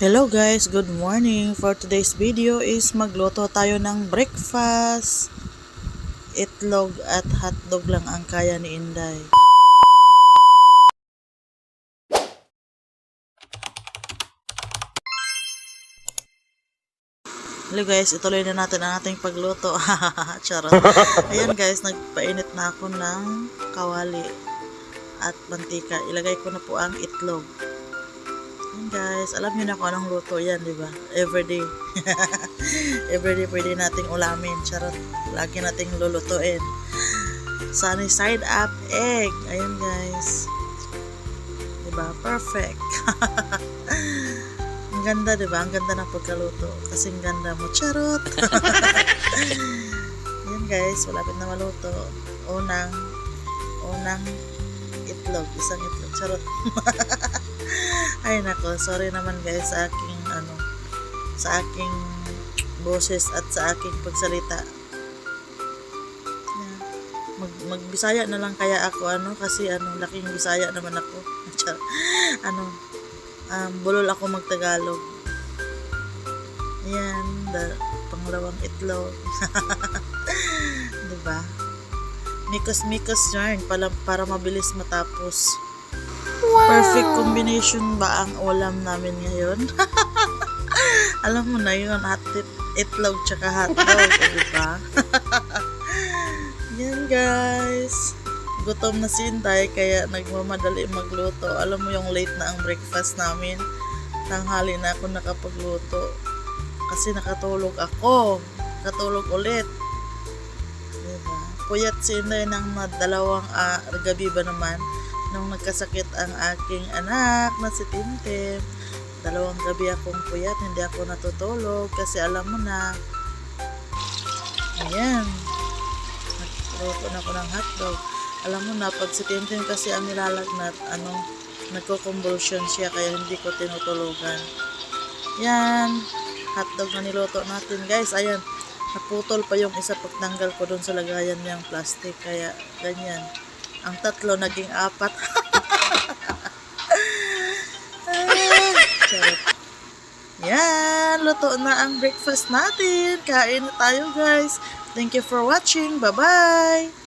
Hello guys, good morning. For today's video is magluto tayo ng breakfast. Itlog at hotdog lang ang kaya ni Inday. Hello guys, ituloy na natin ang ating pagluto. Charot. Ayan guys, nagpainit na ako ng kawali at mantika. Ilagay ko na po ang itlog. Ayan guys, alam niyo na kung anong luto yan, di ba? Everyday. Everyday pwede nating ulamin. Charot. Lagi nating lulutuin. Sunny side up egg. Ayan guys. Di ba? Perfect. Ang ganda, di ba? Ang ganda ng pagkaluto. Kasing ganda mo. Charot. Ayan guys, malapit na maluto. Unang itlog. Isang itlog. Charot. Ay nako, sorry naman guys sa aking boses at sa aking pagsalita. Magbisaya na lang kaya ako kasi laking Bisaya naman ako. Bulol ako magtagalog. Ayan, pangalawang itlog. 'Di ba? Mikos-mikos yarn para mabilis matapos. Wow. Perfect combination ba ang ulam namin ngayon? Alam mo na yun, itlog tsaka hotdog, di ba? Yan guys. Gutom na si Inday kaya nagmamadali magluto. Alam mo yung late na ang breakfast namin. Tanghali na ako nakapagluto. Kasi nakatulog ako. Nakatulog ulit. Diba? Puyat si Inday ng dalawang gabi ba naman. Nung nagkasakit ang aking anak na si Timtim, 2 gabi akong puyat, hindi ako natutulog kasi alam mo na. Ayan. Nagluto na ako ng hotdog. Alam mo na, pag si Timtim kasi ang nilalagnat, nagko-convulsion siya kaya hindi ko tinutulugan. Yan. Hotdog na niluto natin. Guys, ayan. Naputol pa yung isa pagtanggal ko doon sa lagayan niyang plastic. Kaya, ganyan. Ang 3 naging 4. Charot. Yan, luto na ang breakfast natin. Kain na tayo guys. Thank you for watching. Bye-bye.